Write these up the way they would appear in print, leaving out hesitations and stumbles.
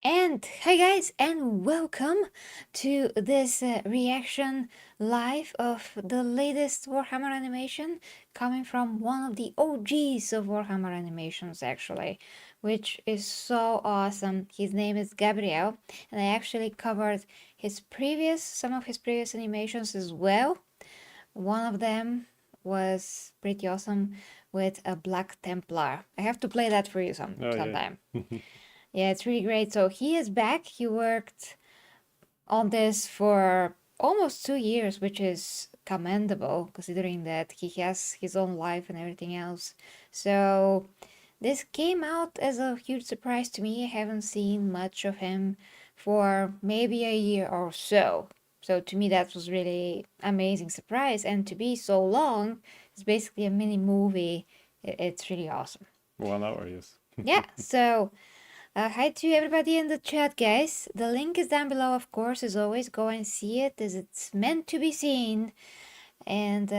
And hi guys, and welcome to this reaction live of the latest Warhammer animation coming from one of the OGs of Warhammer animations actually, which is so awesome. His name is Gabriel, and I actually covered some of his previous animations as well. One of them was pretty awesome with a Black Templar. I have to play that for you sometime. Yeah, it's really great. So he is back. He worked on this for almost 2 years, which is commendable considering that he has his own life and everything else. So this came out as a huge surprise to me. I haven't seen much of him for maybe a year or so. So to me, that was really amazing surprise. And to be so long, it's basically a mini movie. It's really awesome. 1 hour, yes. Yeah, so hi to everybody in the chat, guys. The link is down below, of course, as always. Go and see it as it's meant to be seen. And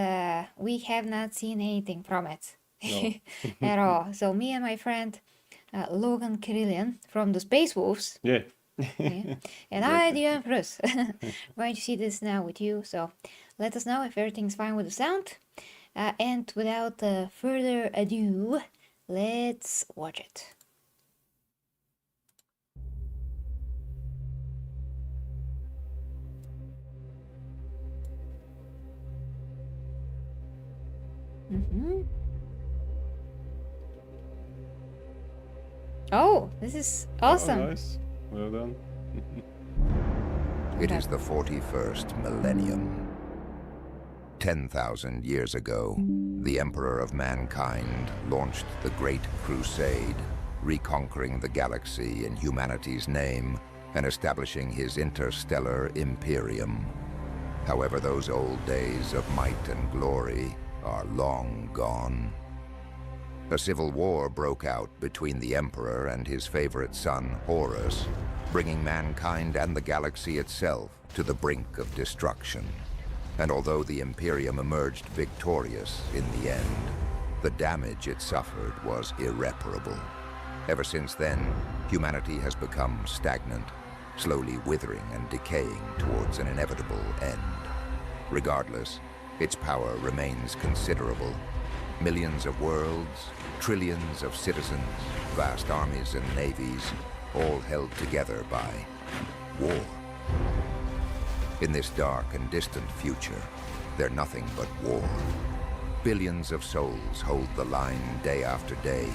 we have not seen anything from it No. at all. So me and my friend Logan Kirillian from the Space Wolves. Yeah. Yeah. And I, the Empress, going to see this now with you. So let us know if everything's fine with the sound. And without further ado, let's watch it. Oh, this is awesome. Oh, nice. Well done. It is the 41st millennium. 10,000 years ago, the Emperor of Mankind launched the Great Crusade, reconquering the galaxy in humanity's name and establishing his interstellar imperium. However, those old days of might and glory are long gone. A civil war broke out between the Emperor and his favorite son, Horus, bringing mankind and the galaxy itself to the brink of destruction. And although the Imperium emerged victorious in the end, the damage it suffered was irreparable. Ever since then, humanity has become stagnant, slowly withering and decaying towards an inevitable end. Regardless, its power remains considerable. Millions of worlds, trillions of citizens, vast armies and navies, all held together by war. In this dark and distant future, they're nothing but war. Billions of souls hold the line day after day,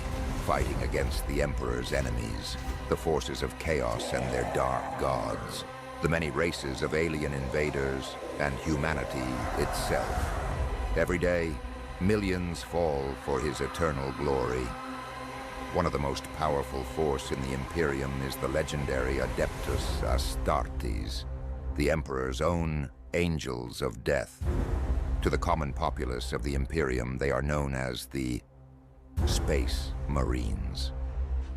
fighting against the Emperor's enemies, the forces of chaos and their dark gods, the many races of alien invaders, and humanity itself. Every day, millions fall for his eternal glory. One of the most powerful force in the Imperium is the legendary Adeptus Astartes, the Emperor's own Angels of Death. To the common populace of the Imperium, they are known as the Space Marines.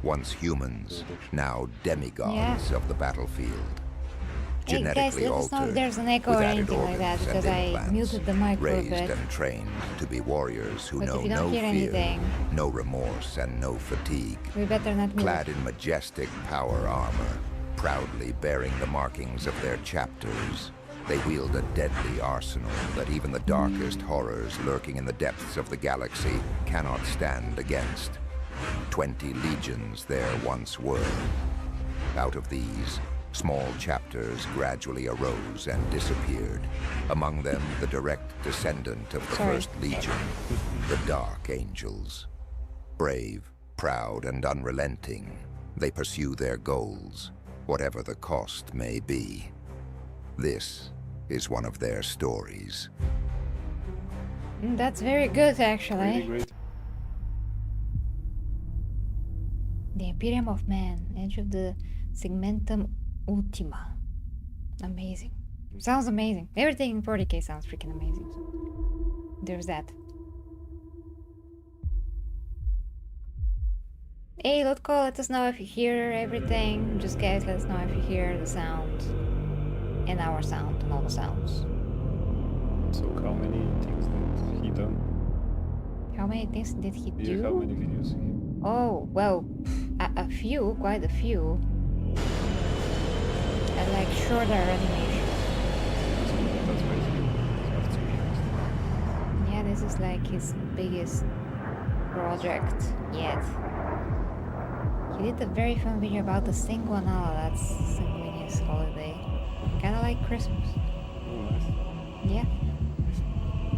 Once humans, now demigods of the battlefield. Hey guys, let us know if there's an echo or anything like that, because I muted the mic for a raised bit. and trained to be warriors who But know if you don't no hear fear, anything, no remorse, and no fatigue. we better not move. Clad in majestic power armor, proudly bearing the markings of their chapters, they wield a deadly arsenal that even the darkest horrors lurking in the depths of the galaxy cannot stand against. 20 legions there once were. Out of these, small chapters gradually arose and disappeared. Among them, the direct descendant of the First Legion, the Dark Angels. Brave, proud, and unrelenting, they pursue their goals, whatever the cost may be. This is one of their stories. That's very good, actually. Really great. The Imperium of Man, edge of the Segmentum Ultima. Amazing. Sounds amazing. Everything in 40k sounds freaking amazing. So there's that. Hey, Lotko, let us know if you hear everything. Just guys, let us know if you hear the sound and our sound and all the sounds. So how many things did he done? How many things did he do? Yeah, how many videos? Oh, well, a few, quite a few. like shorter animation. That's basically have 2 years. Yeah, this is like his biggest project yet. He did a very fun video about the Cinquanala, that's Sanguinius holiday. Kinda like Christmas. Oh, nice. Yeah.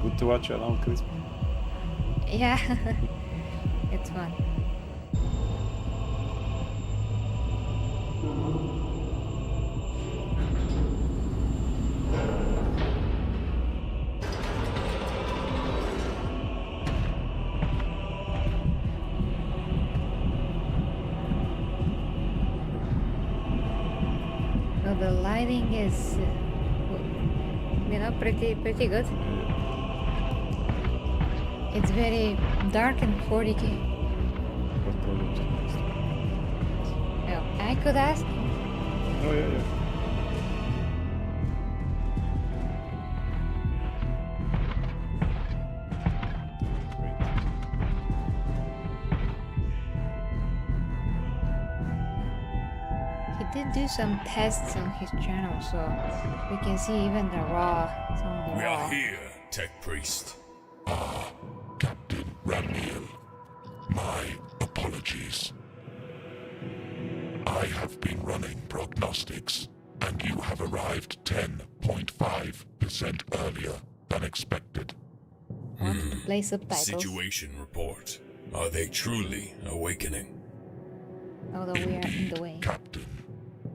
Good to watch around Christmas. Yeah. It's fun. Well, the lighting is, pretty good. It's very dark and 40k. What project is next? Oh, I could ask. Oh, yeah. Great. He did do some tests on his channel, so we can see even the raw, some of the We raw. are here, Tech Priest. Captain Ramiel, my apologies. I have been running prognostics, and you have arrived 10.5% earlier than expected. Want to play subtitles. Situation report. Are they truly awakening? Although we are in the Indeed, way. Captain.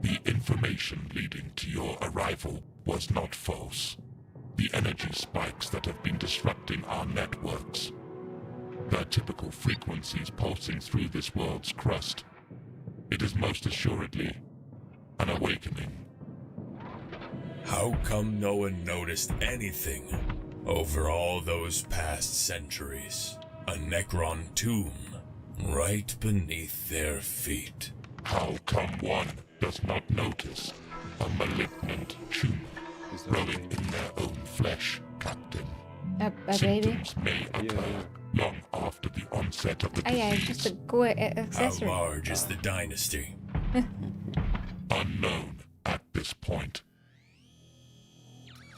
The information leading to your arrival was not false. The energy spikes that have been disrupting our networks. The typical frequencies pulsing through this world's crust. It is most assuredly an awakening. How come no one noticed anything over all those past centuries? A Necron tomb right beneath their feet. How come one does not notice a malignant tumor Is that growing the- in their own flesh, Captain? A baby? Symptoms may occur yeah. long after the onset of the Oh yeah, it's disease. just a cool How accessory. large is the dynasty? Unknown at this point.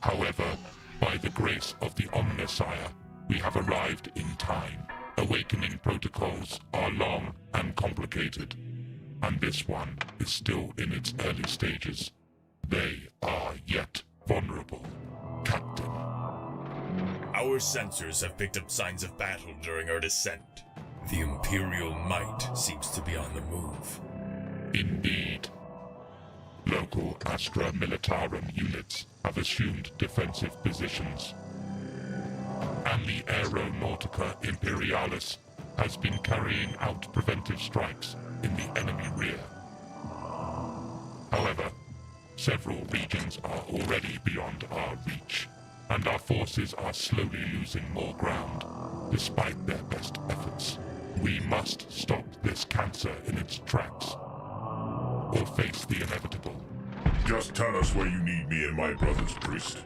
However, by the grace of the Omnissiah, we have arrived in time. Awakening protocols are long and complicated, and this one is still in its early stages. They are yet vulnerable, Captain. Our sensors have picked up signs of battle during our descent. The Imperial might seems to be on the move. Indeed. Local Astra Militarum units have assumed defensive positions, and the Aeronautica Imperialis has been carrying out preventive strikes in the enemy rear. However, several regions are already beyond our reach, and our forces are slowly losing more ground, despite their best efforts. We must stop this cancer in its tracks, or face the inevitable. Just tell us where you need me and my brothers, priest.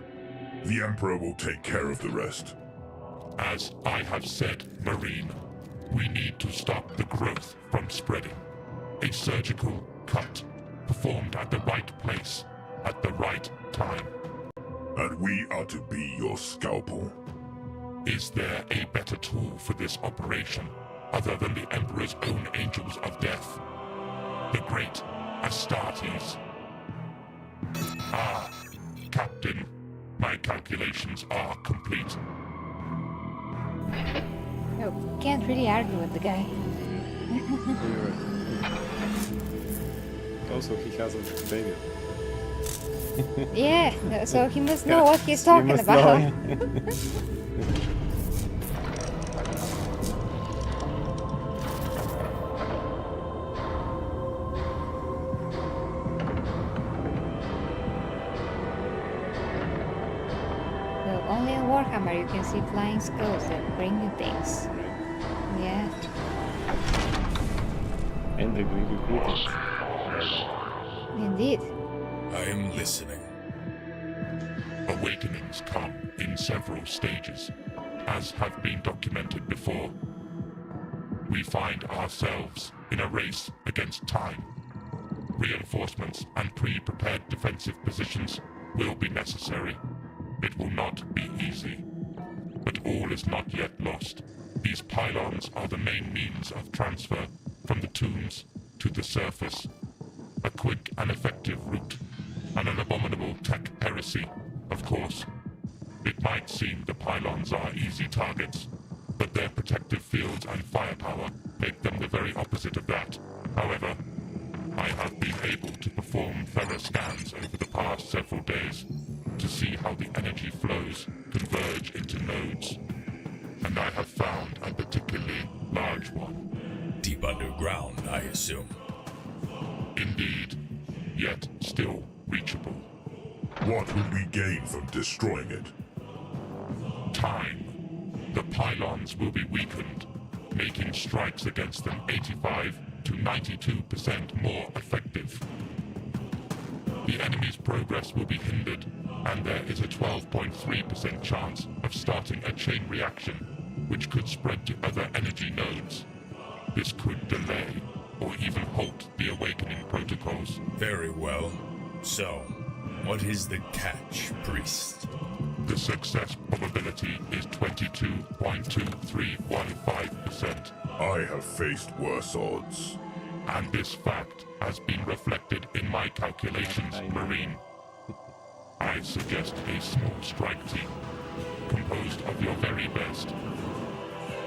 The Emperor will take care of the rest. As I have said, Marine, we need to stop the growth from spreading. A surgical cut, performed at the right place, at the right time. And we are to be your scalpel. Is there a better tool for this operation, other than the Emperor's own angels of death? The great Astartes. Ah, Captain, my calculations are complete. Oh, can't really argue with the guy. You're right. Also, he has a baby. Yeah, so he must know what he's talking You must about. know. Well, only in Warhammer you can see flying skulls that bring you things. Yeah. And they bring you greetings. Indeed. I am listening. Awakenings come in several stages, as have been documented before. We find ourselves in a race against time. Reinforcements and pre-prepared defensive positions will be necessary. It will not be easy. But all is not yet lost. These pylons are the main means of transfer from the tombs to the surface. A quick and effective route, and an abominable tech heresy, of course. It might seem the pylons are easy targets, but their protective fields and firepower make them the very opposite of that. However, I have been able to perform thorough scans over the past several days to see how the energy flows converge into nodes, and I have found a particularly large one. Deep underground, I assume. Indeed, yet still reachable. What will we gain from destroying it? Time. The pylons will be weakened, making strikes against them 85 to 92% more effective. The enemy's progress will be hindered, and there is a 12.3% chance of starting a chain reaction, which could spread to other energy nodes. This could delay, or even halt the awakening protocols. Very well. So, what is the catch, priest? The success probability is 22.2315%. I have faced worse odds. And this fact has been reflected in my calculations, Marine. I suggest a small strike team, composed of your very best.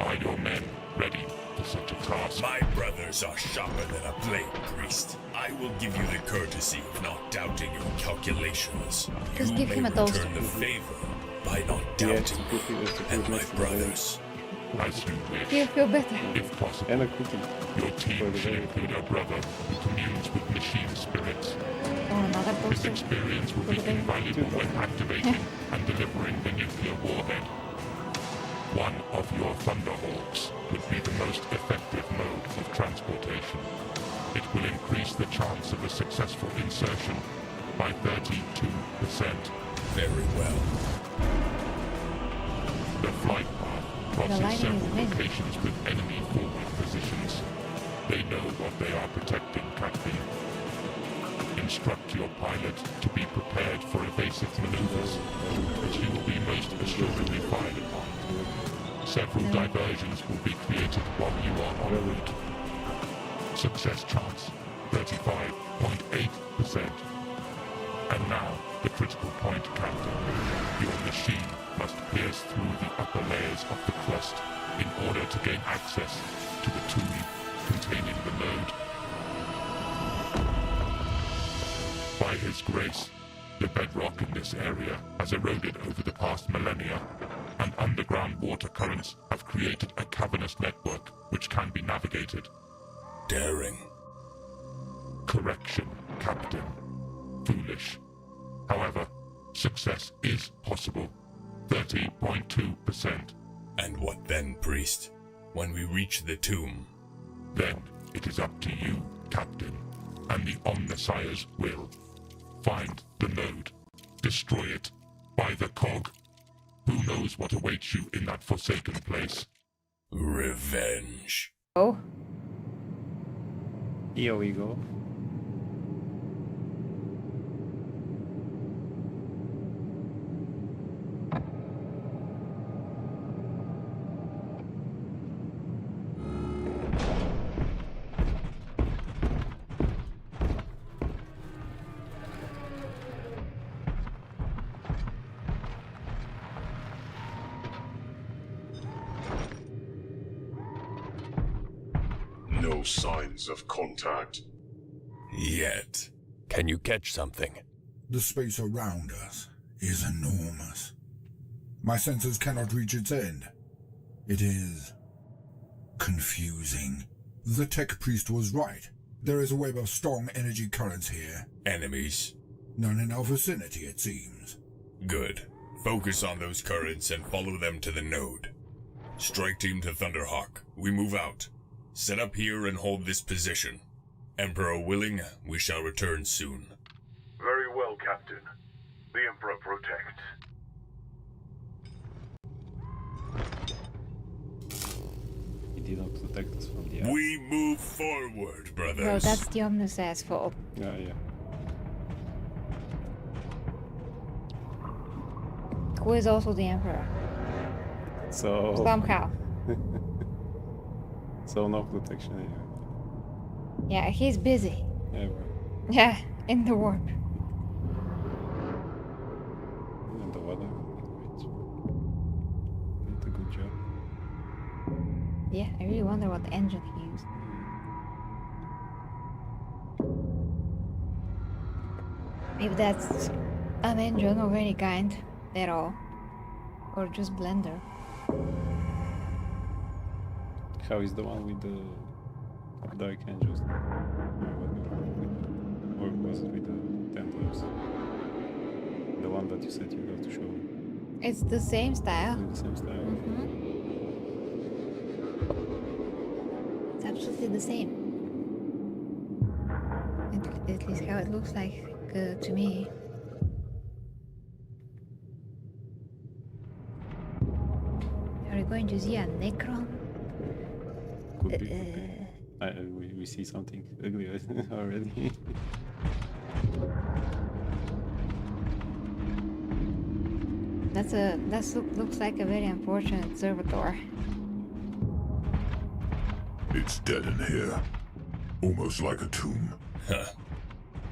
Are your men ready for such a task? My brothers are sharper than a blade, priest. I will give you the courtesy of not doubting your calculations. Just You give may him a toast. return the favor by not Yeah, doubting me it's a and my good brothers. As you wish, You feel better. if possible. And a cookie. Your team should include a brother who communes with machine spirits. Oh, another This poster. experience will be invaluable when activating and delivering the nuclear warhead. One of your Thunderhawks would be the most effective mode of transportation. It will increase the chance of a successful insertion by 32%. Very well. The flight path crosses lighting is several amazing. locations with enemy forward positions. They know what they are protecting, Captain. Instruct your pilot to be prepared for evasive maneuvers, as you will be most assuredly fired upon. Several diversions will be created while you are en route. Success chance, 35.8%. And now, the critical point, Captain. Your machine must pierce through the upper layers of the crust in order to gain access to the tomb containing the node. By his grace, the bedrock in this area has eroded over the past millennia, and underground water currents have created a cavernous network which can be navigated. Daring. Correction, Captain. Foolish. However, success is possible. 30.2%. And what then, priest? When we reach the tomb, Then it is up to you, Captain, and the Omnissiah's will. Find the node. Destroy it. By the cog. Who knows what awaits you in that forsaken place? revenge. Oh, Here we go. No signs of contact. Yet. Can you catch something? The space around us is enormous. My senses cannot reach its end. It is confusing. The tech priest was right. There is a web of strong energy currents here. Enemies? None in our vicinity, it seems. Good. Focus on those currents and follow them to the node. Strike team to Thunderhawk. We move out. Set up here and hold this position. Emperor willing, we shall return soon. Very well, Captain. The Emperor protects. He did not protect us from the eyes. We move forward, brothers. Bro, that's the Omnisa's fault. Yeah, yeah. Who is also the Emperor. So Somehow. so no protection anyway. Yeah, he's busy. Yeah, well, Yeah, in the warp. and the weather. Did a good job. Yeah, I really wonder what engine he used. If that's an engine of any kind at all. Or just blender. How is the one with the Dark Angels? Or was it with the Templars? The one that you said you have to show. It's the same style. In the same style. It's absolutely the same. At least how it looks like to me. Are we going to see a Necron? Could be. We see something ugly already. Looks like a very unfortunate servitor. It's dead in here. Almost like a tomb. Huh.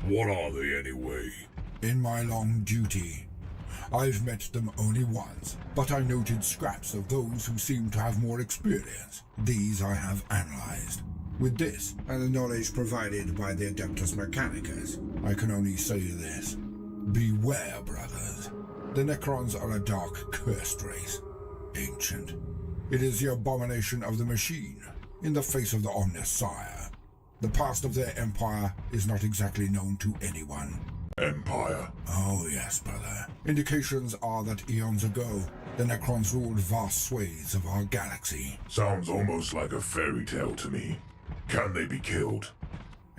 What are they anyway? In my long duty, I've met them only once, but I noted scraps of those who seem to have more experience. These I have analyzed. With this, and the knowledge provided by the Adeptus Mechanicus, I can only say this. Beware, brothers. The Necrons are a dark, cursed race. Ancient. It is the abomination of the machine, in the face of the Omnissiah. The past of their empire is not exactly known to anyone. Empire. Oh yes, brother. Indications are that eons ago, the Necrons ruled vast swathes of our galaxy. Sounds almost like a fairy tale to me. Can they be killed?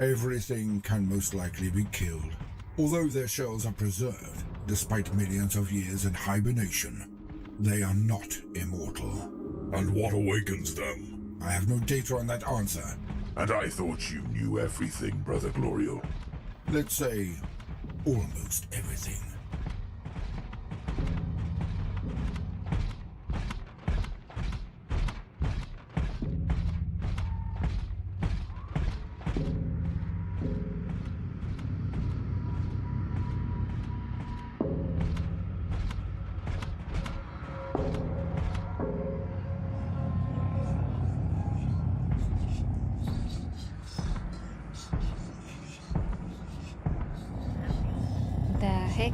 Everything can most likely be killed. Although their shells are preserved, despite millions of years in hibernation, they are not immortal. And what awakens them? I have no data on that answer. And I thought you knew everything, Brother Glorial. Let's say, almost everything. The heck?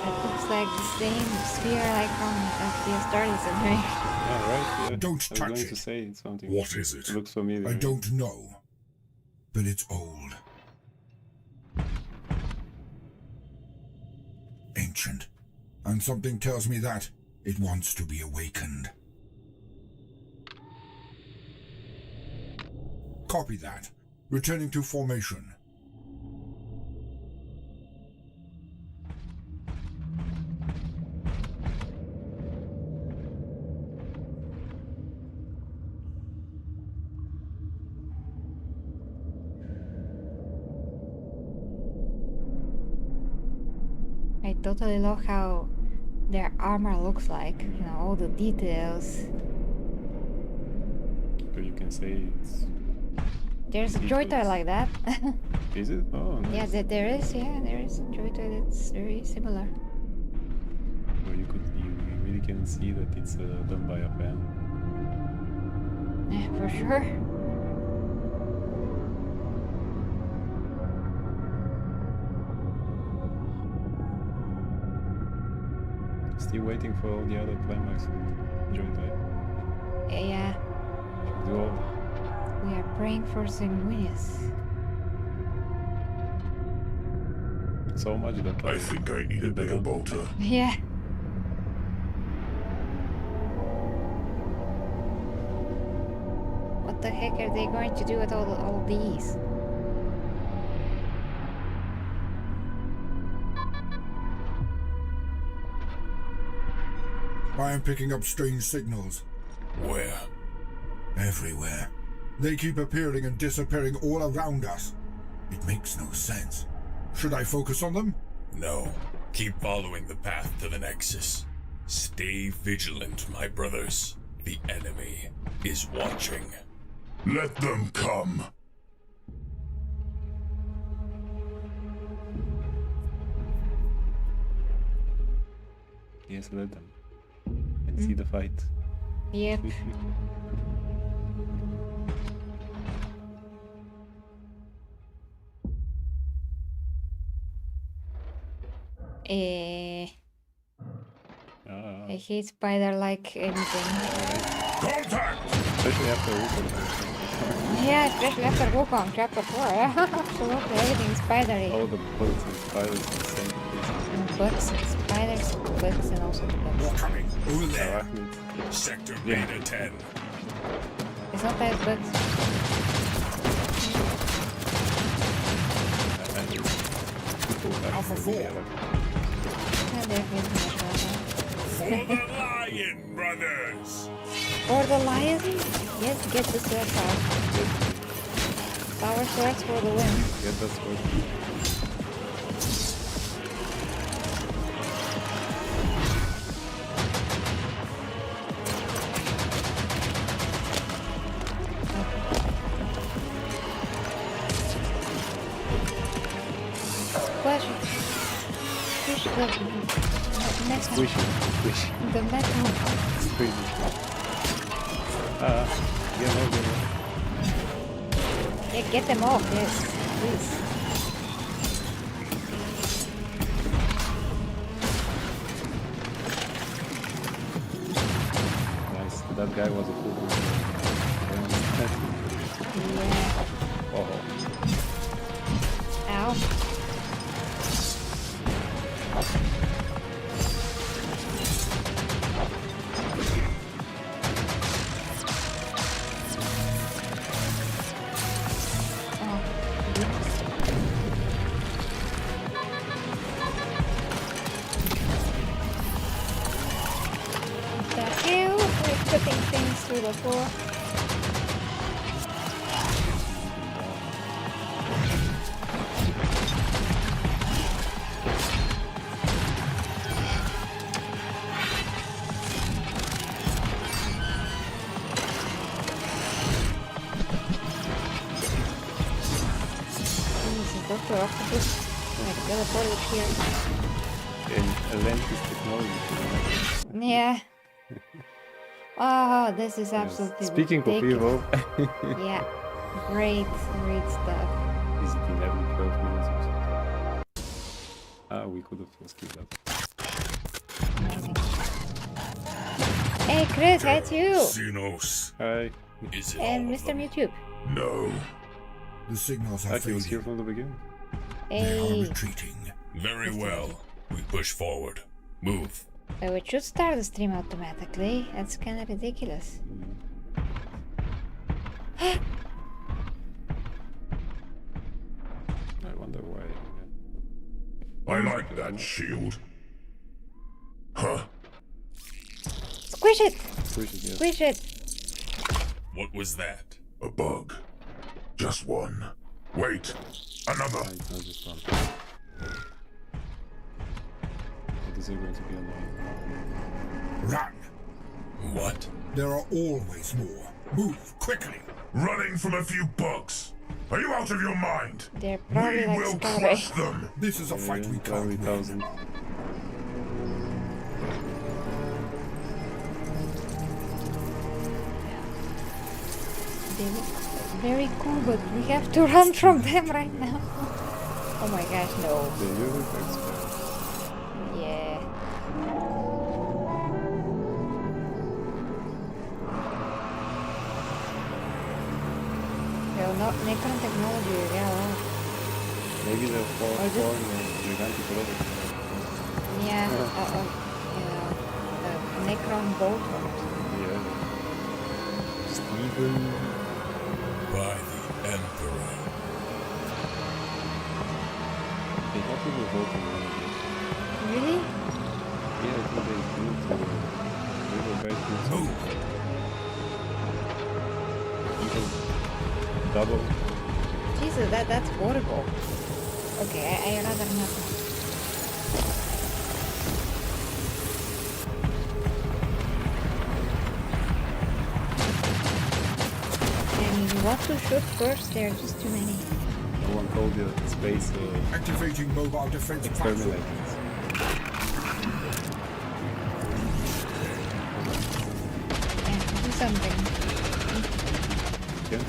It looks like the same sphere like from the Astartes anyway. Yeah, right. Yeah. Don't I was touch going it. to say something. What is it? It looks familiar. I don't know, but it's old. Ancient. And something tells me that it wants to be awakened. Copy that. Returning to formation. I totally love how their armor looks like, you know, all the details. So you can say it's. There's a droider like that. Is it? Oh, nice. Yeah, there is a droider that's very similar. Well, you really can see that it's done by a pen. Yeah, for sure. Still waiting for all the other climax and joint type. Yeah, Do all. we are praying for Sanguinius. So much that I think I need a bigger bolter. Yeah. What the heck are they going to do with all these? I am picking up strange signals. Where? Everywhere. They keep appearing and disappearing all around us. It makes no sense. Should I focus on them? No. Keep following the path to the Nexus. Stay vigilant, my brothers. The enemy is watching. Let them come. Yes, let them. And see the fight. Yep. I hate spider like anything. Contact! Especially after Wukong. Yeah, especially after Wukong, chapter 4. Absolutely, everything is spidery. All the bugs and spiders in the same place. And bugs and spiders, bugs and also the bugs. Coming. Over there. Arachnids. Sector Yeah. Beta 10. It's not that bugs. And people that Alpha 4. Yeah, they're getting much better. For the Lion Brothers! For the lion? Yes, get the sword out. Power swords for the win. Get that sword. Squish. Squish the metal. Squish it. Squish it. The metal. Squish it. Get over there. Yeah, get them off, yes. Please. Nice. That guy was a fool. Yeah. Oh. Ow. Putting things through the floor. Jesus, Dr. Octopus. Like teleported here. And Atlantis technology. Yeah. Oh, this is Yes. absolutely Speaking of ridiculous. evil, Yeah, great stuff. visiting every 12 minutes or so. We could have skipped that. Amazing. Hey, Chris, hi to you! Xenos. Hi. Is it And all of Mr. them? Mewtwo. No. The signals are He was here fading. from the beginning. They are Hey, retreating. Very well. We push forward. Move. we should start the stream automatically. That's kind of ridiculous. I wonder why. I like that shield. Huh. Squish it! Squish it, yes. Squish it! What was that? A bug. Just one. Wait. Another. It's not just one. It is going to be annoying. Run. What? There are always more. Move quickly. Running from a few bugs. Are you out of your mind? They're probably We like will Starry. crush them. This is a fight we can't win. 30,000. They look very cool, but we have to run from them right now. Oh my gosh, no. The Europe expert. Yeah. Well, not Necron technology, yeah. Well, Maybe they're Or just- forming gigantic robots. yeah, Necron bolt. Yeah. Steven. By the Emperor. They have to be voting on it. Really? Yeah, I think they need to bubble. Jesus, that's horrible. Okay, I rather not. And what to shoot first? There are just too many. No one called the space Activating mobile defense experiment platform. like this. Yeah, do something. Okay.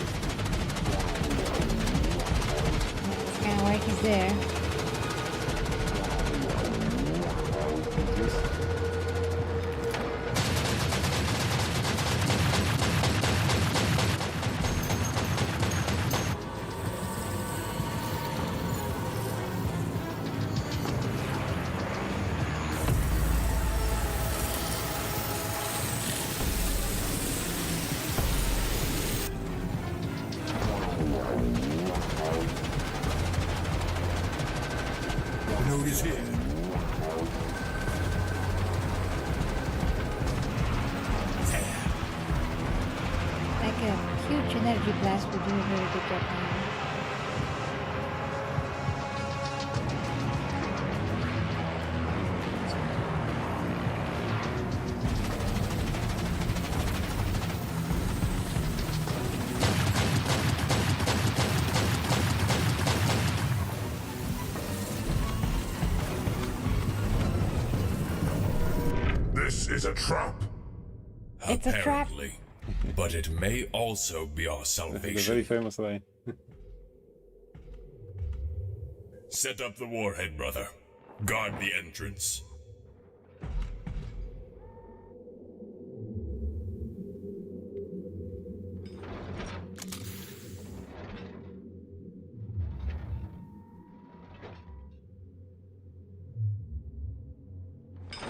It's kind of like he's there. Yes. The node is here. There. Like a huge energy blast would do a very good job now. This is a trap. It's a trap. Apparently. But it may also be our The very salvation. famous line. Set up the warhead, brother. Guard the entrance.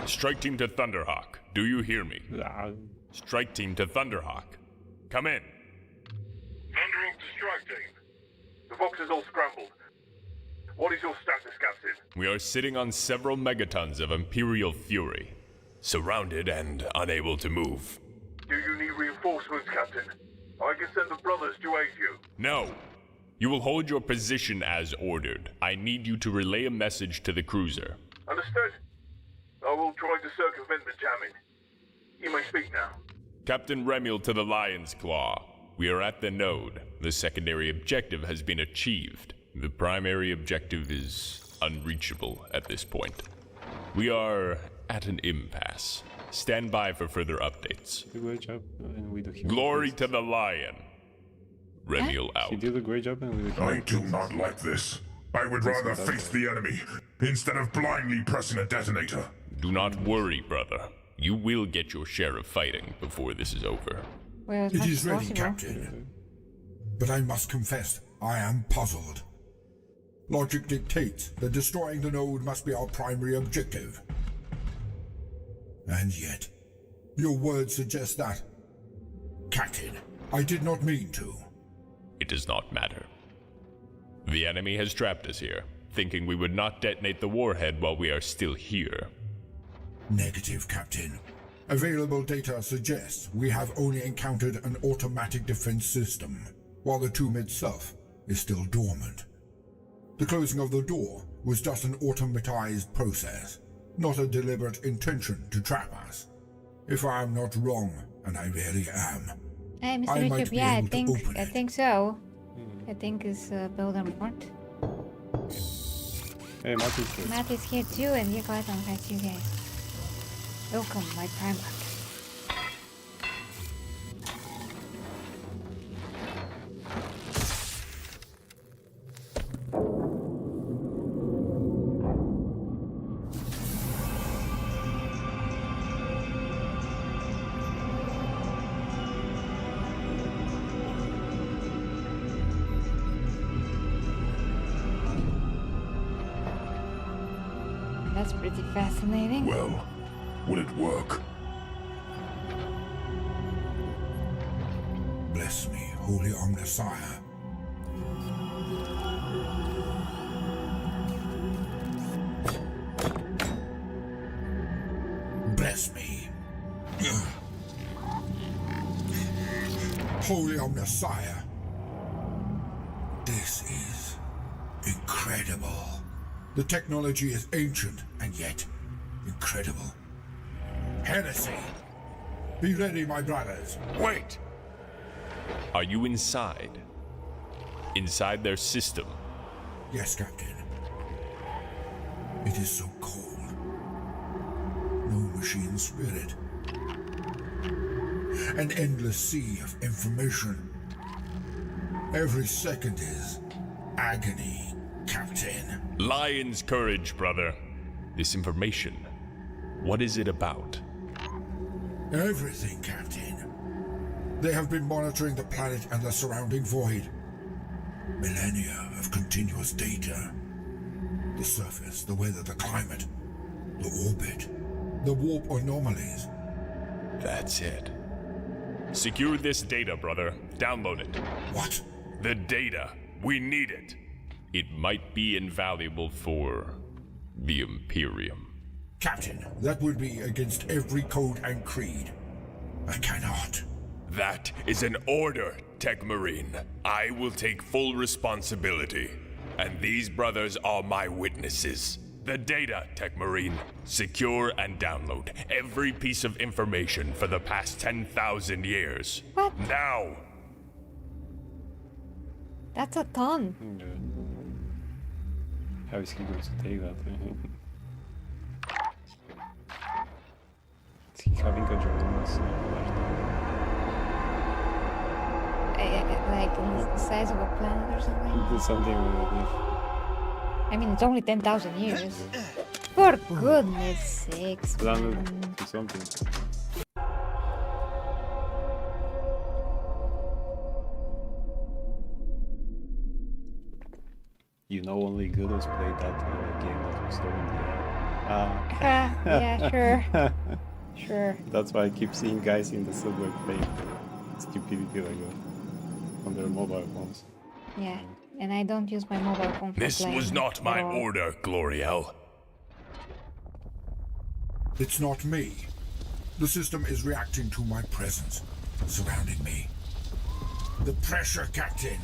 Strike team to Thunderhawk. Do you hear me? Ah, Strike team to Thunderhawk. Come in. Thunderhawk to strike team. The box is all scrambled. What is your status, Captain? We are sitting on several megatons of Imperial fury, surrounded and unable to move. Do you need reinforcements, Captain? I can send the brothers to aid you. No. You will hold your position as ordered. I need you to relay a message to the cruiser. Understood? I will try to circumvent the jamming. You may speak now. Captain Remiel to the Lion's Claw. We are at the node. The secondary objective has been achieved. The primary objective is unreachable at this point. We are at an impasse. Stand by for further updates. did a great job with the human Glory beast. to the Lion. Remiel He out. did a great job with the I human do beast. not like this. I would rather face the enemy instead of blindly pressing a detonator. Do not worry, brother. You will get your share of fighting before this is over. Well, It that's is ready, possible. Captain. But I must confess, I am puzzled. Logic dictates that destroying the node must be our primary objective. And yet, your words suggest that. Captain, I did not mean to. It does not matter. The enemy has trapped us here, thinking we would not detonate the warhead while we are still here. Negative, Captain. Available data suggests we have only encountered an automatic defense system, while the tomb itself is still dormant. The closing of the door was just an automatized process, not a deliberate intention to trap us. If I am not wrong, and I really am, Hey, Mr. I might Richard, be yeah, able to open I it. think so. I think it's Buildermort. Hey, Martin's here. Matt is here too, and we're glad to have you guys. Welcome, my Primarch. That's pretty fascinating. Well, will it work? bless me, Holy Omnisire. Bless me. Holy Omnisire. Incredible. The technology is ancient and yet incredible. Heresy. Be ready, my brothers. Wait! Are you inside? Inside their system? Yes, Captain. It is so cold. No machine spirit. An endless sea of information. Every second is agony, Captain. Lion's courage, brother. This information, what is it about? Everything, Captain. They have been monitoring the planet and the surrounding void. Millennia of continuous data. The surface, the weather, the climate, the orbit, the warp anomalies. That's it. Secure this data, brother. Download it. What? The data. We need it. It might be invaluable for the Imperium. Captain, that would be against every code and creed. I cannot. That is an order, Tech Marine. I will take full responsibility. And these brothers are my witnesses. The data, Tech Marine. Secure and download every piece of information for the past 10,000 years. What? Now! That's a ton. How is he going to take that? Is he having a journalist? Like the size of a planet or something? Do something with it. I mean, it's only 10,000 years. For goodness sakes. Planet do something. You know, only Gudos played that game that was so in the air. Yeah, sure. Sure. That's why I keep seeing guys in the subway playing stupidity like that on their mobile phones. Yeah, and I don't use my mobile phone for This playing was not my at all. order, Gloriel. It's not me. The system is reacting to my presence, surrounding me. The pressure, Captain.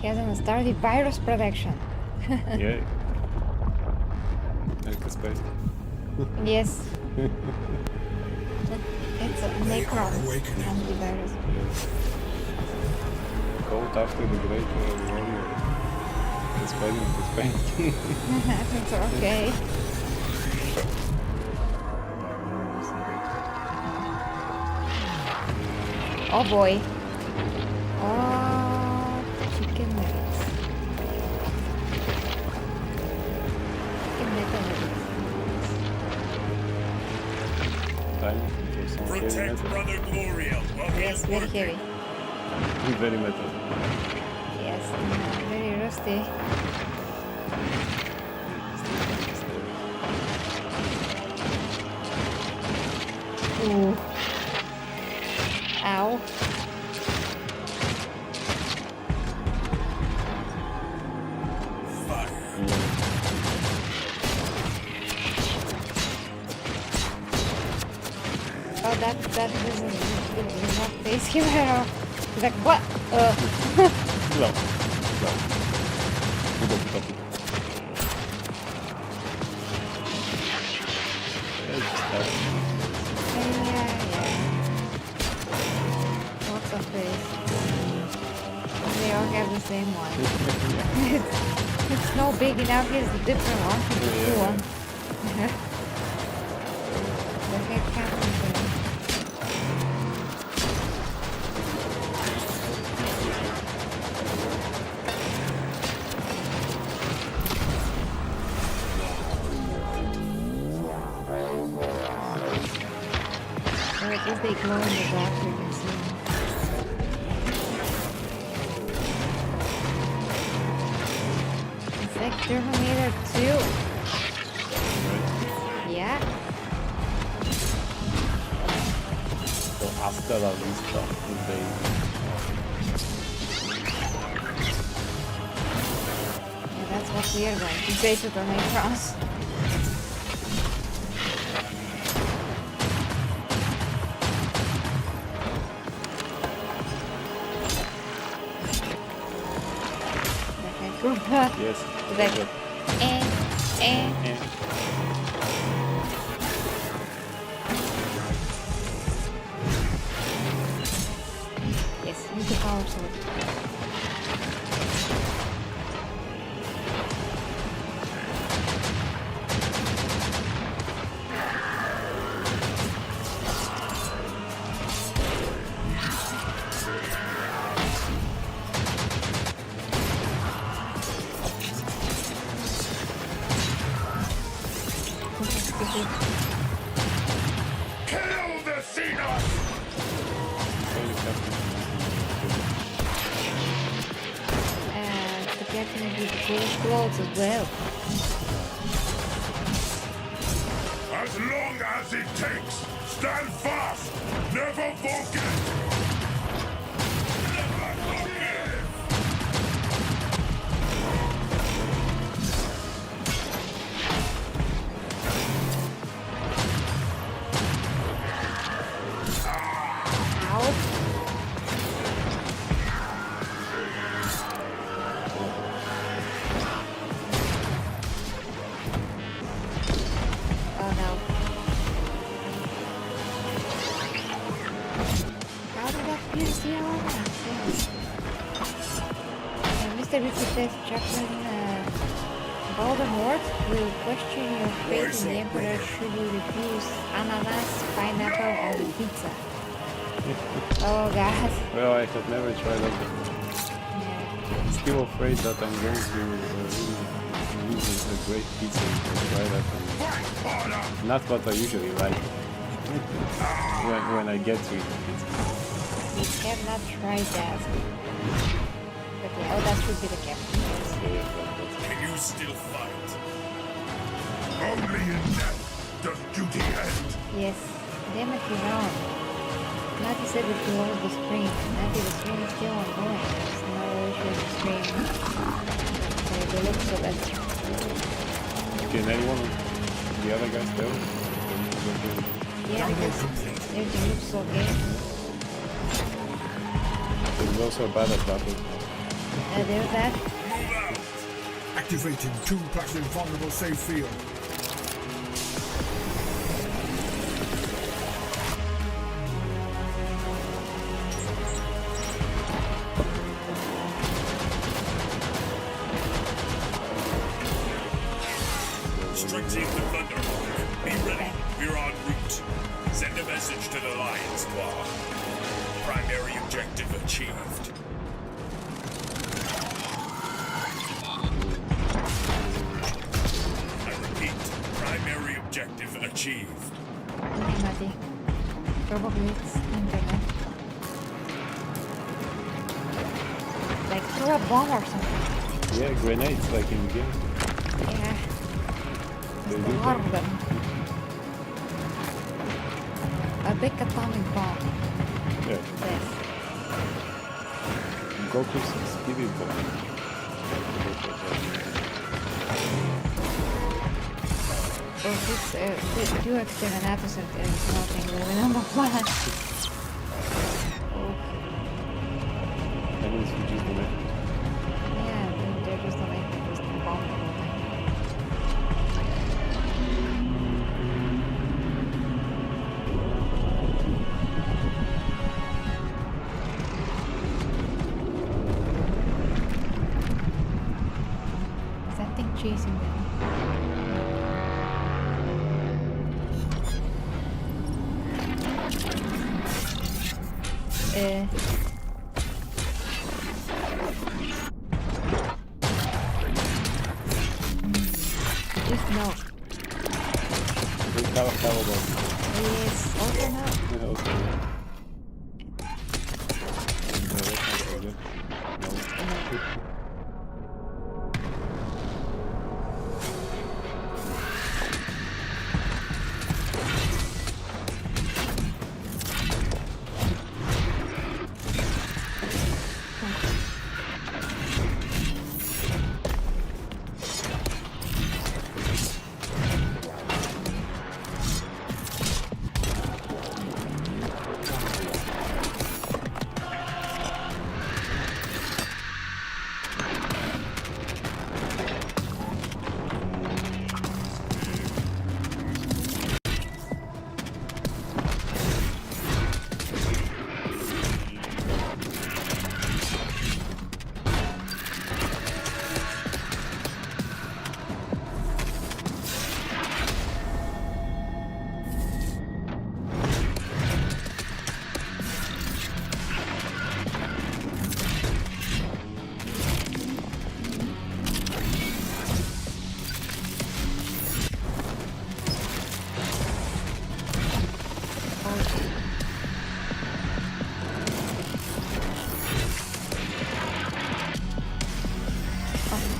He has an started virus protection. Yeah. Like a space. Yes. It's a They are Necron awakening. antivirus. Code after the great warrior. The spelling. It's okay. Oh boy. Oh, chicken nuggets. Chicken nuggets. Time for some heavy Protect metal. Brother Gloriel while he Yes, is very working. heavy. Very metal. Yes, very rusty. Ooh. Ow. Oh, that does not face him at all. He's like, what? No. No. Pudo, pudo, pudo. Yeah, just that. Yeah. What's a face? They all have the same one. It's no big enough, here's the different one. Here's the blue one. The heck happened there? Or at least they glow in the dark, so you can see them. It's like Terminator 2. Yeah. So hasta la vista, baby. Yeah, that's what we are going to say to the Necrons. Yes. Like, good. eh. Eh. Yes, use the power sword. Kill the Xenos! The captain with the cool clothes as well. As long as it takes, stand fast! Never forget! Never forgive! Ow. Oh no. How did that pierce the armor? Yes. Mr. Richard Chaplain Voldemort will question your faith in the Emperor should you refuse ananas, pineapple, or pizza. Oh god. Well, I have never tried that before. Yeah. Still afraid that I'm going to use a great pizza if I try that. And not what I usually like. when I get to it. We have not tried that. But yeah, oh, that should be the captain. Yes. Can you still fight? Only in death does duty end! Yes. Damn it, you're wrong. Natty said that you lowered the stream. Natty, the stream is still ongoing. There's no issue with the stream. But the looks of it. Can anyone of the other guys tell? Yeah, because there's the looks of game. He's also bad at battle. There's that. Activating 2 plus invulnerable safe field. Strike Team to Thunderhawk. Be ready. We're en route. Send a message to the Lion Squad. Primary objective achieved. I repeat, primary objective achieved. Okay, Natty. Probably it's internet. Like throw a bomb or something. Yeah, grenades like in the game. Yeah. They There's do a lot of them. A big atomic bomb. Yeah, Yes. Goku's speedy bomb. Well, this two exterminatus and nothing really on the plan. Oh, That means we just don't have yeah, they're just not like just bomb the whole thing. Is that thing chasing them? Just no. How about Yes, also no. yeah, okay. No, that's not so good. No.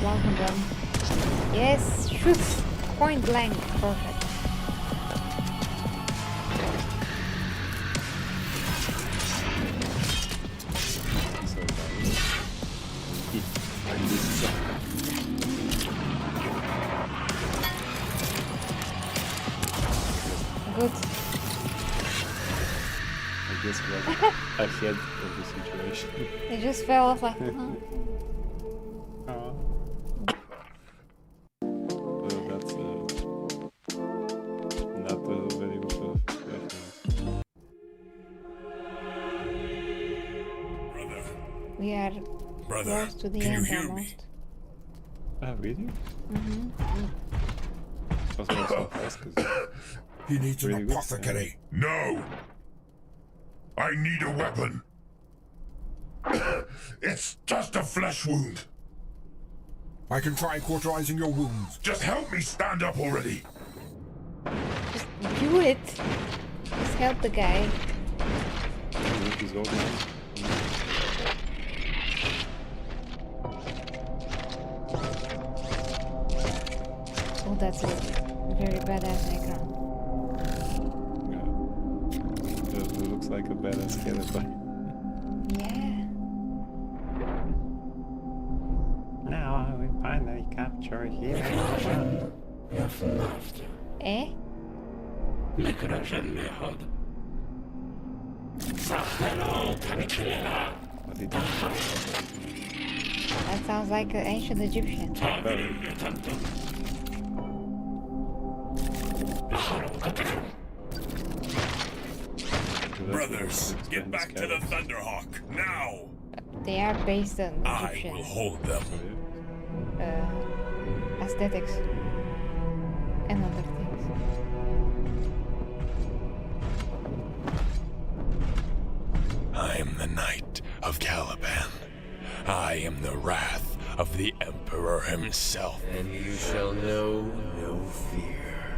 welcome them. Yes, shoot! Point blank. Perfect. So and this is Good. I guess we're ahead of the situation. They just fell off like, huh? Well, that's not a very good reference. Brother, We are brother, close to the can you end hear me? almost. Ah, really? Mm-hmm. That's why I'm so fast, 'cause He needs Really an good, apothecary. No! I need a weapon. It's just a flesh wound. I can try cauterizing your wounds. Just help me stand up already. Just do it. Just help the guy. he's old now. Oh, that's a very badass Necron. Yeah. It looks like a badass skeleton. Yeah. Now we finally capture him. Eh? What did That sounds like an ancient Egyptian. Brothers, get back to the Thunderhawk now. They are based on I Egyptian will hold them. aesthetics and other things. I am the Knight of Caliban. I am the wrath of the Emperor himself. And you shall know no fear.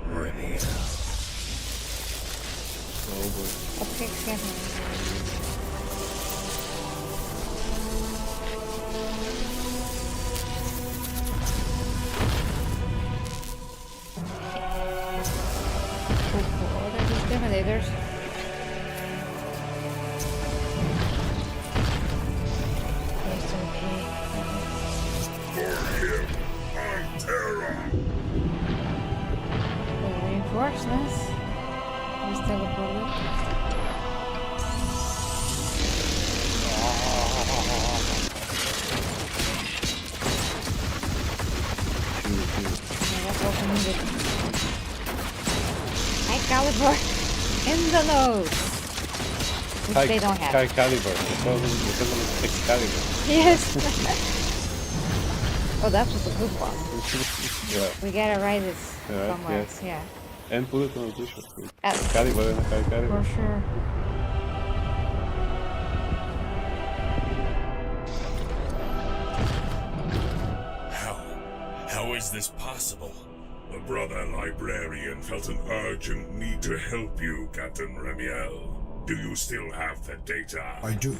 Remy. Okay, 7. What are these Terminators? Yes, okay. For him, on Terra. Reinforcements. Just teleported. That's also needed. High caliber in the nose. Which they don't have. High caliber. It wasn't Excalibur. Yes. Oh, that was a good one. Yeah. We gotta write it Yeah, somewhere. yes. Yeah. And put it on a t-shirt. Uh, Caliber and high caliber. For sure. How is this possible? The brother librarian felt an urgent need to help you, Captain Remiel. Do you still have the data? I do.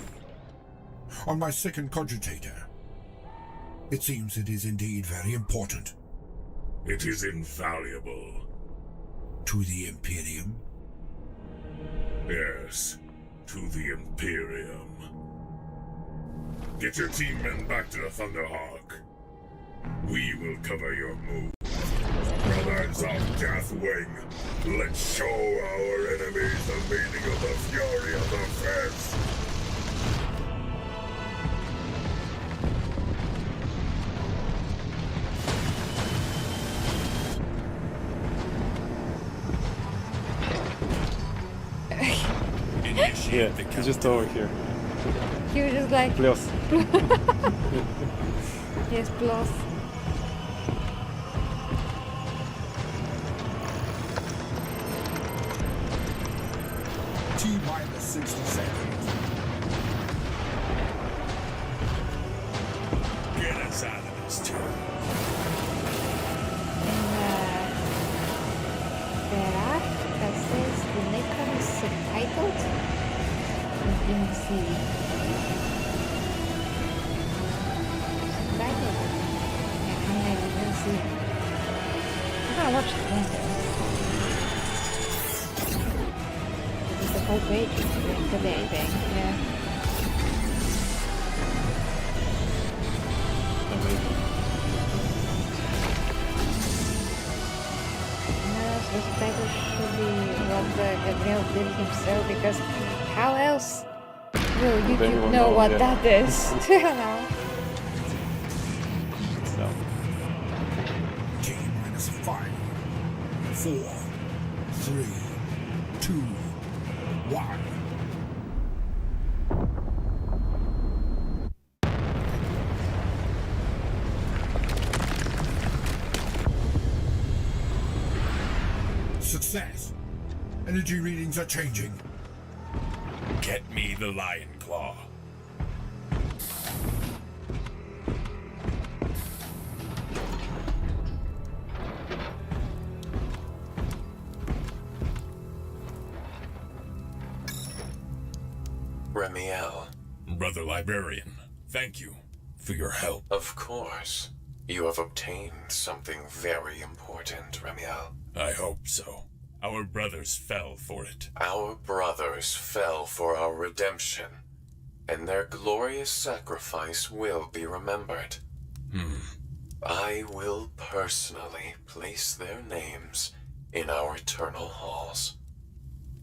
On my second cogitator. It seems it is indeed very important. It is invaluable. To the Imperium? Yes, to the Imperium. Get your team men back to the Thunderhawk. We will cover your move. Brothers of Deathwing, let's show our enemies the meaning of the fury of the Fence. Yeah, it's just over here. He was just like, Plus. yes, plus. T-minus 60 seconds. Get us out of this too. There are, that says the Necron is subtitled. Let me see. Subtitled. watch the window. This is the whole page. Didn't put anything. Yeah. This title should be what Gabriel did himself, because how else will YouTube know what that is? You know? So. T minus 5, 4, 3, 2, 1. Success. Energy readings are changing. Get me the lion claw. Remiel. Brother Librarian, thank you for your help. Of course. You have obtained something very important, Remiel. I hope so. Our brothers fell for it. Our brothers fell for our redemption, and their glorious sacrifice will be remembered. I will personally place their names in our eternal halls.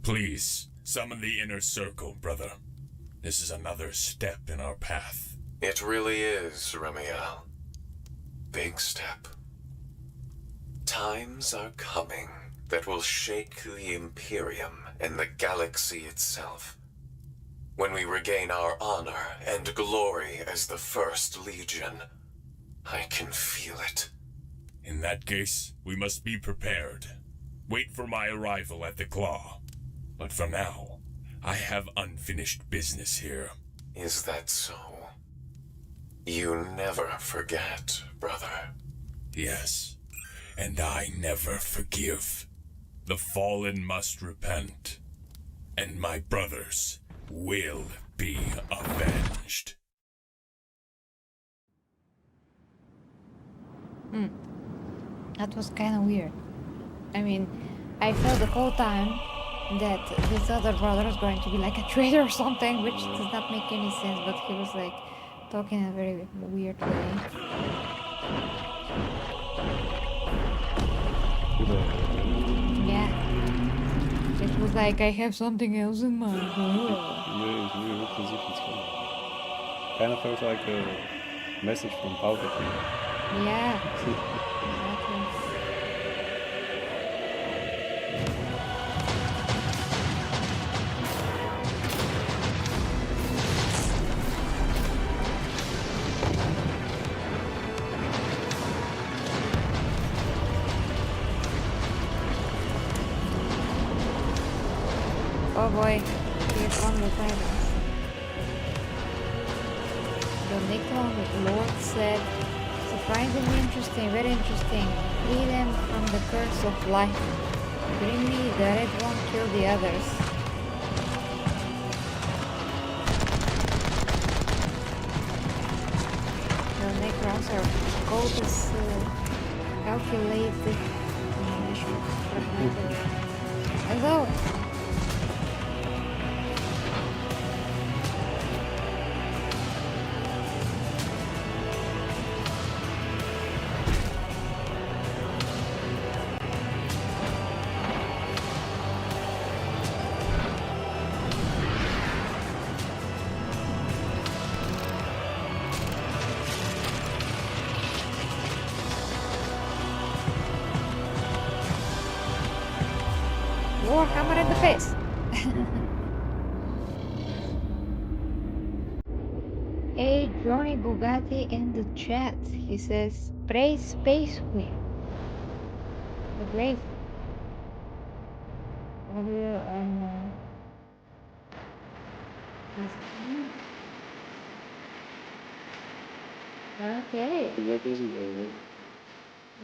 Please, summon the inner circle, brother. This is another step in our path. It really is, Remiel. Big step. Times are coming that will shake the Imperium and the galaxy itself. When we regain our honor and glory as the First Legion, I can feel it. In that case, we must be prepared. Wait for my arrival at the Claw. But for now, I have unfinished business here. Is that so? You never forget, brother. Yes, and I never forgive. The fallen must repent, and my brothers will be avenged. That was kind of weird. I mean, I felt the whole time that this other brother was going to be like a traitor or something, which does not make any sense, but he was like talking in a very weird way. Yeah. It was like, I have something else in mind. New positions. Kind of felt like a message from Palpatine. Yeah. Exactly. Oh boy, here come the titans. The Necron Lord said, surprisingly interesting, very interesting. Free them from the curse of life. Bring me the red one, kill the others. The Necrons are called as calculated. Hello. Warhammer in the face. Hey, Johnny Bugatti in the chat. He says, praise Space Queen. The great. Okay.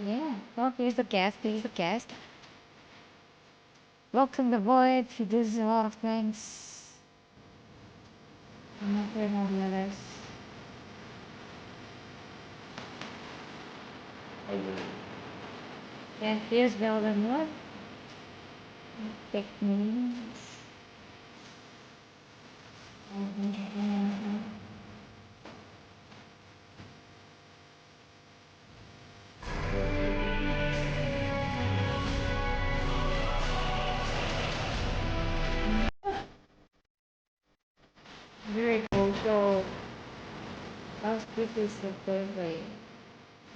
Yeah. Well, here's the guest. Here's the guest. Walks in the void. She does a lot of things. I'm not hearing all the others. Yeah, here's Golden One. Techniques. Very cool. So, last bit is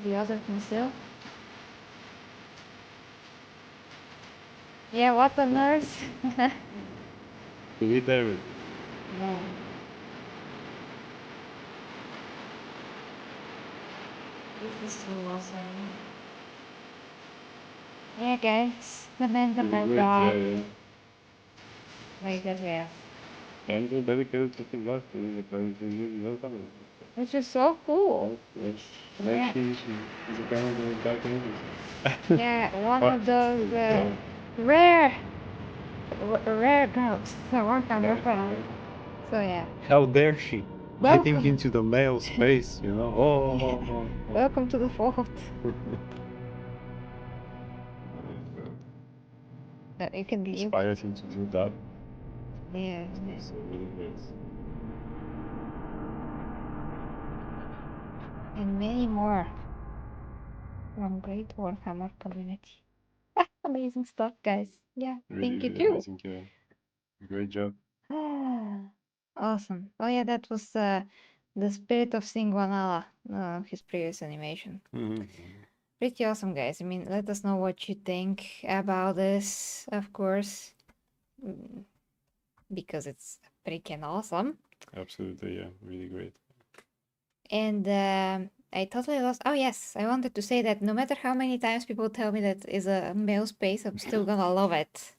the other conceal. Yeah, what on earth? To be there with No. This is so awesome. Yeah, guys, the man that I got. yeah. Like that, yeah. And you're dedicated to the life because you know something. Which is so cool. Yes. Yeah. She's a kind of dark angel. Yeah, one What? of those rare, rare girls that work on your phone. So yeah. How dare she? Welcome. Getting into the male space, you know? Oh. Welcome to the fold. That you can leave. Inspired him to do that. Yeah. So really great. And many more from Great Warhammer community. Amazing stuff, guys. Yeah, Really, thank you really too. amazing. Great job. Awesome. Oh yeah, that was the Spirit of Singwanala, his previous animation. Pretty awesome, guys. I mean, let us know what you think about this, of course, because it's freaking awesome. Absolutely, yeah, really great. And I totally lost. Oh yes, I wanted to say that no matter how many times people tell me that is a male space, I'm still gonna love it.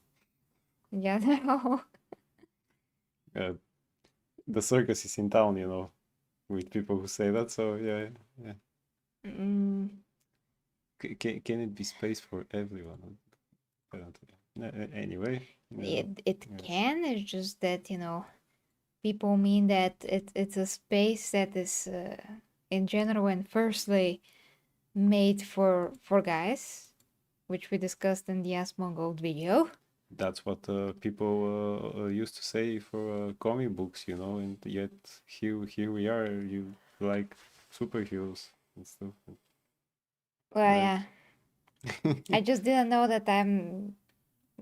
Yeah, no. The circus is in town, you know, with people who say that. So yeah. Can it be space for everyone? I don't know. Anyway. It can. It's just that, you know, people mean that it's a space that is in general and firstly made for guys, which we discussed in the Asmongold video. That's what people used to say for comic books, you know, and yet here we are. You like superheroes and stuff. Well, Right. yeah. I just didn't know that I'm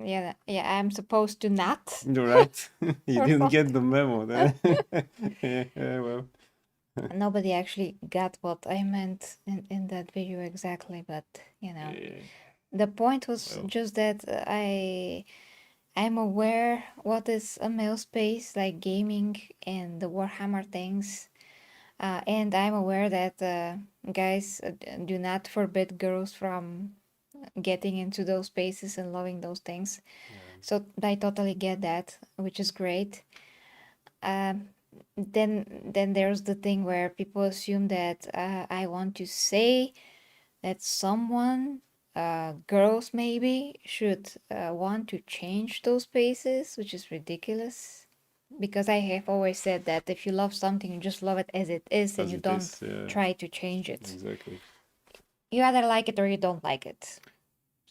I'm supposed to not. You're right. You Or didn't get the memo. Yeah, well. Nobody actually got what I meant in that video exactly, but you know, the point was just that I'm aware what is a male space like gaming and the Warhammer things, and I'm aware that guys do not forbid girls from getting into those spaces and loving those things. So I totally get that, which is great. Then there's the thing where people assume that I want to say that someone, girls maybe, should want to change those spaces, which is ridiculous. Because I have always said that if you love something, you just love it as it is, and you don't try to change it. Exactly. You either like it or you don't like it.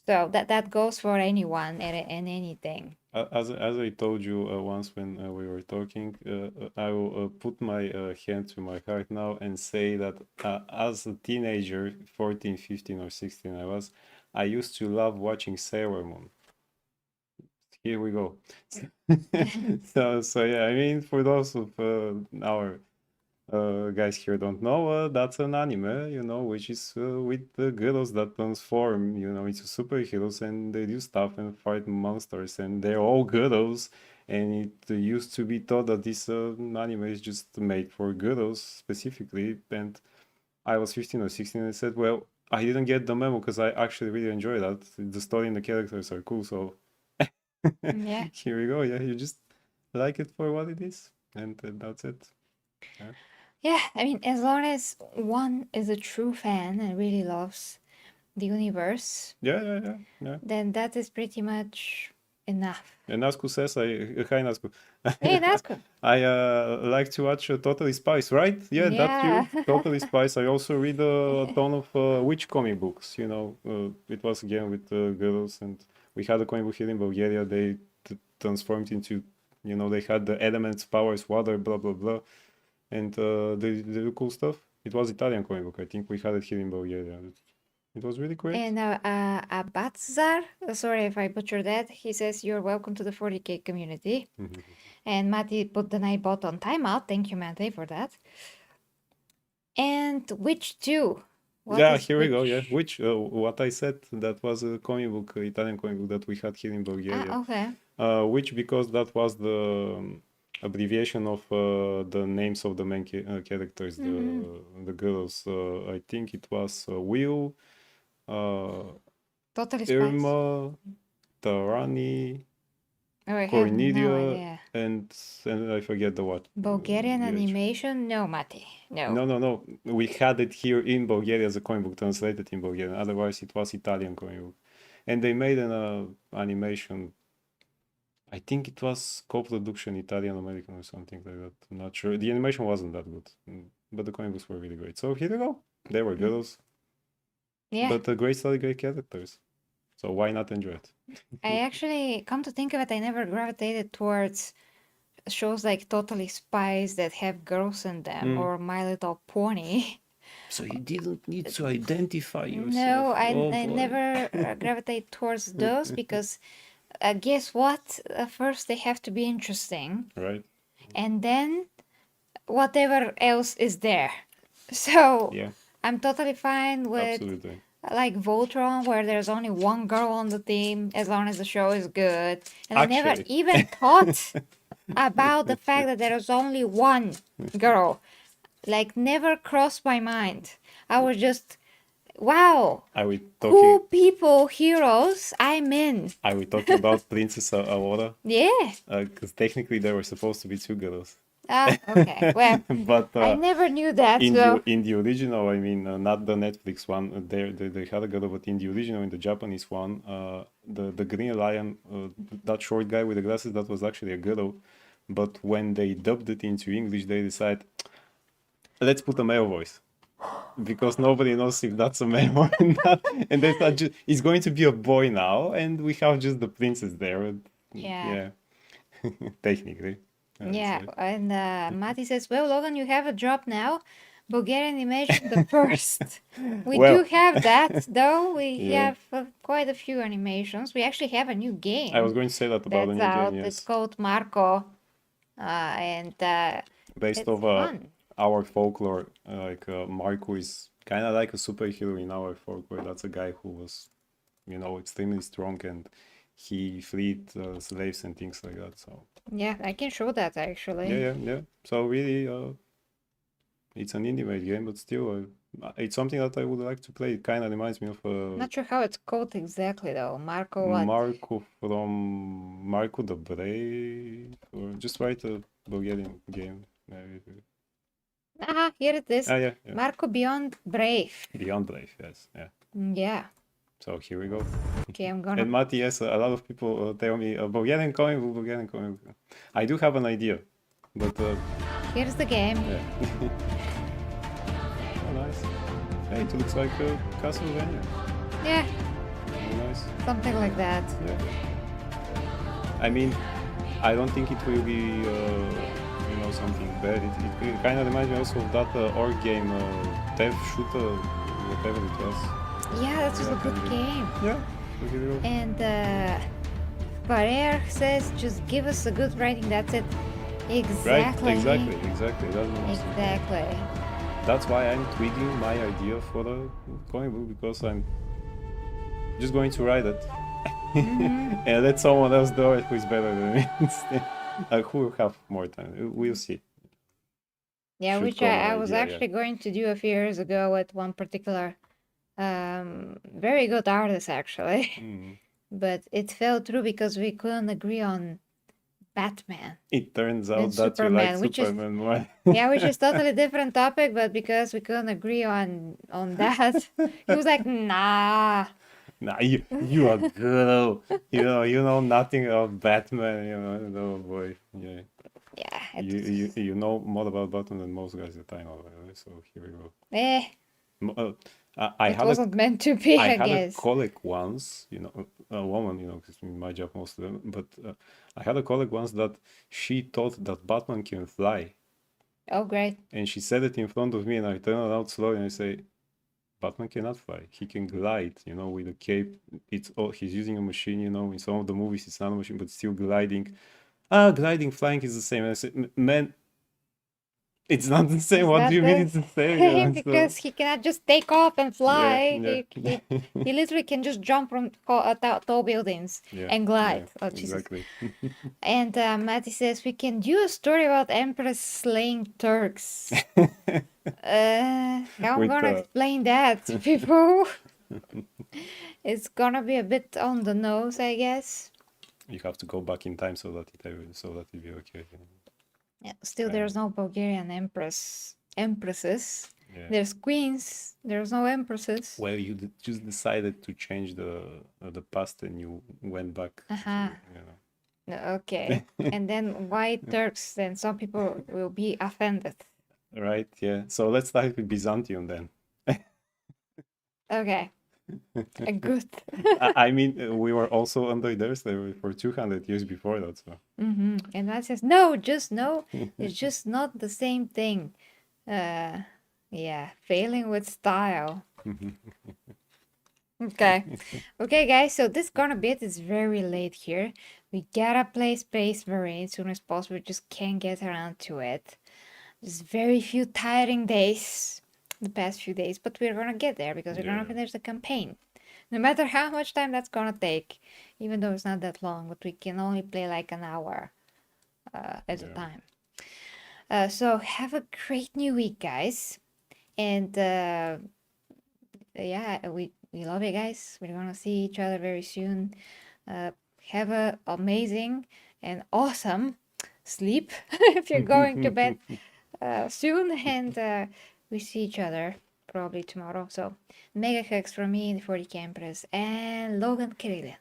So that goes for anyone and anything. As I told you once when we were talking, I will put my hand to my heart now and say that as a teenager, 14, 15 or 16 I used to love watching Sailor Moon. Here we go. So yeah, I mean, for those of our guys here don't know, that's an anime, you know, which is with the girls that transform, you know, into superheroes, and they do stuff and fight monsters, and they're all girls. And it used to be thought that this anime is just made for girls specifically. And I was 15 or 16 and said, well, I didn't get the memo because I actually really enjoy that. The story and the characters are cool, so Yeah. here we go. Yeah, you just like it for what it is, and that's it. Yeah. Yeah, I mean, as long as one is a true fan and really loves the universe, Yeah. then that is pretty much Enough. And Nasku says, hi Nasku. Hey, that's good. I like to watch Totally Spies, right? Yeah, that's you. Totally Spies. I also read a ton of witch comic books. You know, it was again with girls, and we had a comic book here in Bulgaria. They transformed into, you know, they had the elements, powers, water, blah blah blah, and they do cool stuff. It was Italian comic book. I think we had it here in Bulgaria. It was really great. And Abatzar, sorry if I butchered that, he says, you're welcome to the 40k community. And Mati put the Nightbot on timeout. Thank you, Mati, for that. And Witch 2. What Yeah, is here we go. Witch? Yeah, which what I said, that was a comic book, Italian comic book that we had here in Bulgaria. Okay. Which, because that was the abbreviation of the names of the main characters, the girls. I think it was Will, Totally Spies. Irma, Tarani, Oh, I have Cornelia, no idea. and I forget the what. Bulgarian VH. animation? No, Mati. No. No. We had it here in Bulgaria as a comic book, translated in Bulgarian. Otherwise, it was Italian comic book. And they made an animation. I think it was co-production Italian-American or something like that. I'm not sure. The animation wasn't that good, but the comic books were really great. So here we go. They were girls, Yeah. but a great story, great characters. So why not enjoy it? I actually, come to think of it, I never gravitated towards shows like Totally Spies that have girls in them or My Little Pony. So you didn't need to identify yourself. No, I boy. never gravitate towards those because guess what? First, they have to be interesting, Right? and then whatever else is there. So Yeah, I'm totally fine with absolutely. like Voltron, where there's only one girl on the team, as long as the show is good. And I never Actually. even thought about the fact that there was only one girl. Like, never crossed my mind. I was just, wow, Are we cool talking? people, heroes, I'm in. Are we talking about Princess Aurora? Yeah. Because technically there were supposed to be two girls, Ah, okay. Well, but I never knew that, in so the original, I mean, not the Netflix one. They had a girl, but in the original, in the Japanese one, the Green Lion, that short guy with the glasses, that was actually a girl. But when they dubbed it into English, they decided, let's put a male voice, because nobody knows if that's a male or not. And they thought it's going to be a boy now, and we have just the princess there. Yeah. Technically. yeah. So- And Mati says, well, Logan, you have a drop now. Bulgarian animation, the first. We Well- do have that, though. We Yeah. have quite a few animations. We actually have a new game. I was going to say that about the that's new out. game, It's yes. called Marco, and Based it's of fun. our folklore, Marco is kind of like a superhero in our folklore. That's a guy who was, you know, extremely strong, and he freed slaves and things like that. So Yeah, I can show that actually. yeah. So really, it's an indie-made game, but still, it's something that I would like to play. It kind of reminds me of Not sure how it's called exactly though. Marco what? Marco from Marco the Brave, or just write a Bulgarian game. Maybe. Aha, here it is. Yeah. Marco Beyond Brave. Beyond Brave, yes, yeah. Yeah. So here we go. Okay, I'm gonna. And Mati, yes, a lot of people tell me Bulgarian comic book. I do have an idea, but Here's the game. yeah. Oh, nice. Hey, it looks like Castlevania. Yeah, Very nice. something like that. Yeah. I mean, I don't think it will be, something bad. It kind of reminds me also of that org game, Dev Shooter, whatever it was. Yeah, that was a Yeah, good kinda. game. Yeah. So here we go. And Barrier says, just give us a good rating. That's it. Exactly. Right, exactly. That's the most Exactly. That's why I'm tweaking my idea for the comic book, because I'm just going to write it and let someone else do it who is better than me. Who will have more time. We'll see. Yeah, Should which come I an was idea, yeah. actually going to do a few years ago with one particular very good artist actually. Mm. But it fell through because we couldn't agree on Batman. It turns And out that Superman, you like which is- Superman more. Yeah, which is totally different topic, but because we couldn't agree on that, he was like, nah. Nah, you are girl. You know nothing about Batman. No boy. Yeah. Yeah. You know more about Batman than most guys that I know. So here we go. Eh, I it had wasn't meant to be, I I had a guess. colleague once, a woman, because my job most of them, but I had a colleague once that she thought that Batman can fly. Oh, great. And she said it in front of me, and I turn around slowly and I say, Batman cannot fly. He can glide, with a cape. He's using a machine, in some of the movies it's not a machine, but still gliding. Gliding, flying is the same. And I said, man, it's not the same. Is What that do you mean the it's the same? same? Because he cannot just take off and fly. Yeah. He literally can just jump from tall buildings and glide. Yeah, Oh, Jesus. exactly. And Matty says we can do a story about Empress slaying Turks. How I'm With, gonna explain that to people? It's gonna be a bit on the nose, I guess. You have to go back in time so that it be okay. Yeah, still, there's no Bulgarian empresses. Yeah. There's queens. There's no empresses. Well, you just decided to change the past and you went back. Uh-huh. So, Okay. And then why Turks? Then some people will be offended. Right, yeah. So let's start with Byzantium then. Okay. Good. I mean, we were also under theirs slavery for 200 years before that, so. And that says, no, it's just not the same thing. Yeah, failing with style. Okay. Okay, guys, so this gonna be it. It's very late here. We gotta play Space Marine as soon as possible. We just can't get around to it. There's very few tiring days, the past few days, but we're gonna get there because we're gonna finish the campaign. No matter how much time that's gonna take, even though it's not that long, but we can only play like an hour at a time. So have a great new week, guys. And yeah, we love you guys. We're gonna see each other very soon. Have a amazing and awesome sleep if you're going to bed soon. And we see each other probably tomorrow. So mega hugs from me, the 40 Campers, and Logan Kirillian.